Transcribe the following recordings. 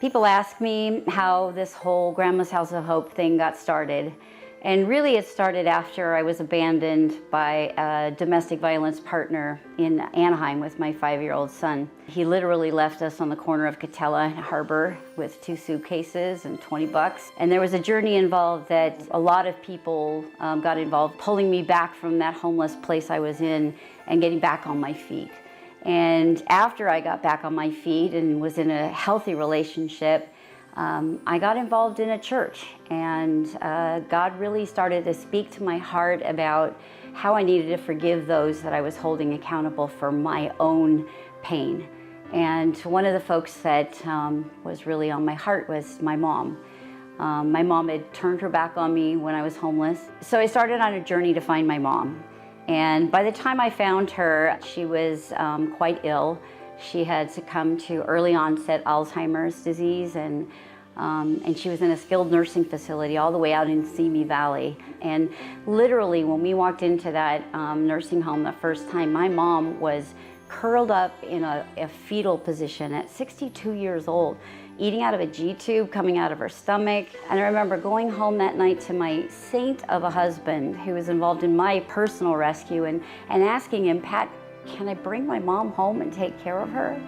People ask me how this whole Grandma's House of Hope thing got started. And really it started after I was abandoned by a domestic violence partner in Anaheim with my 5-year-old son. He literally left us on the corner of Katella and Harbor with 2 suitcases and $20. And there was a journey involved that a lot of people got involved, pulling me back from that homeless place I was in and getting back on my feet. And after I got back on my feet and was in a healthy relationship, I got involved in a church, and God really started to speak to my heart about how I needed to forgive those that I was holding accountable for my own pain. And one of the folks that was really on my heart was my mom. My mom had turned her back on me when I was homeless. So I started on a journey to find my mom. And by the time I found her, she was quite ill. She had succumbed to early onset Alzheimer's disease, and she was in a skilled nursing facility all the way out in Simi Valley. And literally, when we walked into that nursing home the first time, my mom was curled up in a fetal position at 62 years old, eating out of a G-tube coming out of her stomach. And I remember going home that night to my saint of a husband who was involved in my personal rescue and asking him, "Pat, can I bring my mom home and take care of her?"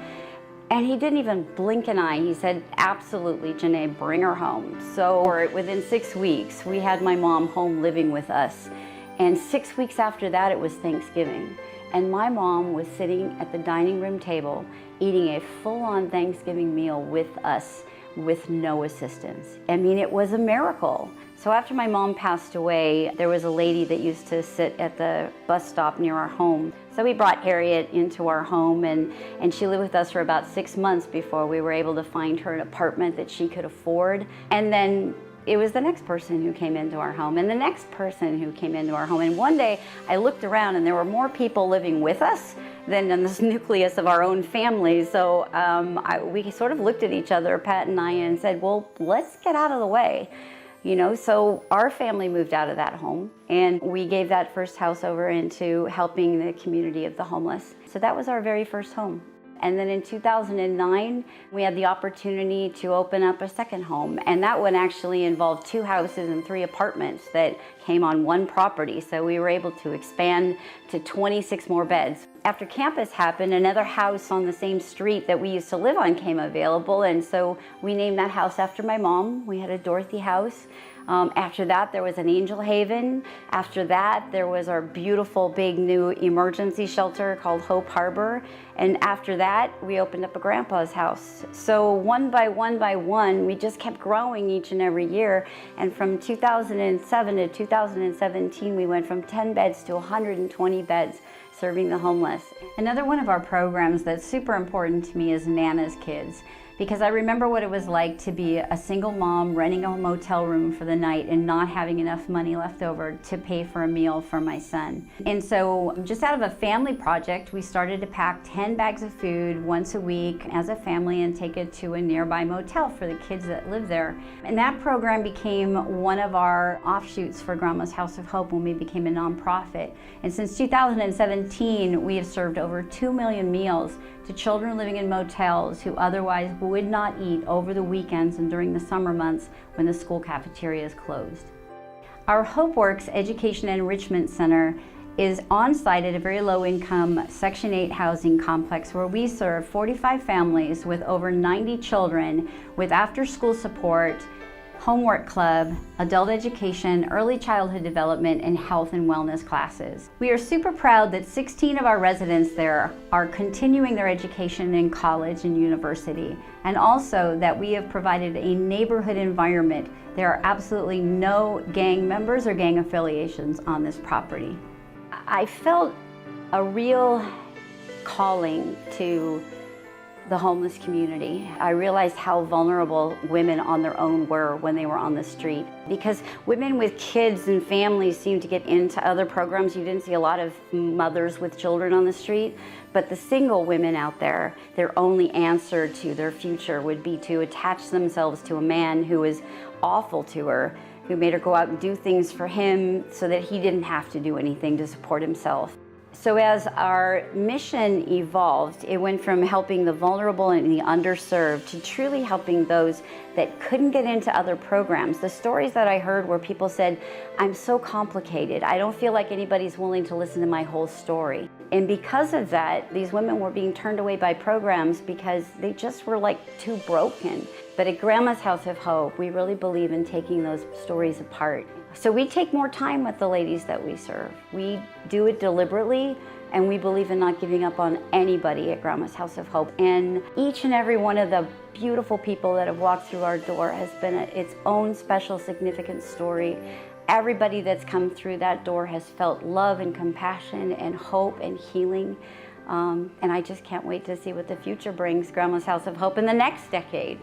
And he didn't even blink an eye. He said, "Absolutely, Janae, bring her home." So within 6 weeks, we had my mom home living with us. And 6 weeks after that, it was Thanksgiving. And my mom was sitting at the dining room table eating a full-on Thanksgiving meal with us with no assistance. I mean, it was a miracle. So after my mom passed away, there was a lady that used to sit at the bus stop near our home. So we brought Harriet into our home, and she lived with us for about 6 months before we were able to find her an apartment that she could afford. And then it was the next person who came into our home, and the next person who came into our home. And one day I looked around and there were more people living with us than in this nucleus of our own family. So we sort of looked at each other, Pat and I, and said, well, let's get out of the way. You know, so our family moved out of that home, and we gave that first house over into helping the community of the homeless. So that was our very first home. And then in 2009, we had the opportunity to open up a second home. And that one actually involved 2 houses and 3 apartments that came on one property. So we were able to expand to 26 more beds. After campus happened, another house on the same street that we used to live on came available. And so we named that house after my mom. We had a Dorothy house. After that, there was an Angel Haven. After that, there was our beautiful big new emergency shelter called Hope Harbor. And after that, we opened up a grandpa's house. So one by one, we just kept growing each and every year. And from 2007 to 2017, we went from 10 beds to 120 beds serving the homeless. Another one of our programs that's super important to me is Nana's Kids, because I remember what it was like to be a single mom renting a motel room for the night and not having enough money left over to pay for a meal for my son. And so just out of a family project, we started to pack 10 bags of food once a week as a family and take it to a nearby motel for the kids that live there. And that program became one of our offshoots for Grandma's House of Hope when we became a nonprofit. And since 2017, we have served over 2 million meals to children living in motels who otherwise would not eat over the weekends and during the summer months when the school cafeteria is closed. Our HopeWorks Education and Enrichment Center is on site at a very low-income Section 8 housing complex where we serve 45 families with over 90 children with after-school support, homework club, adult education, early childhood development, and health and wellness classes. We are super proud that 16 of our residents there are continuing their education in college and university, and also that we have provided a neighborhood environment. There are absolutely no gang members or gang affiliations on this property. I felt a real calling to the homeless community. I realized how vulnerable women on their own were when they were on the street. Because women with kids and families seem to get into other programs. You didn't see a lot of mothers with children on the street, but the single women out there, their only answer to their future would be to attach themselves to a man who was awful to her, who made her go out and do things for him so that he didn't have to do anything to support himself. So as our mission evolved, it went from helping the vulnerable and the underserved to truly helping those that couldn't get into other programs. The stories that I heard where people said, I'm so complicated, I don't feel like anybody's willing to listen to my whole story. And because of that, these women were being turned away by programs because they just were like too broken. But at Grandma's House of Hope, we really believe in taking those stories apart. So we take more time with the ladies that we serve. We do it deliberately, and we believe in not giving up on anybody at Grandma's House of Hope. And each and every one of the beautiful people that have walked through our door has been its own special, significant story. Everybody that's come through that door has felt love and compassion and hope and healing. And I just can't wait to see what the future brings Grandma's House of Hope in the next decade.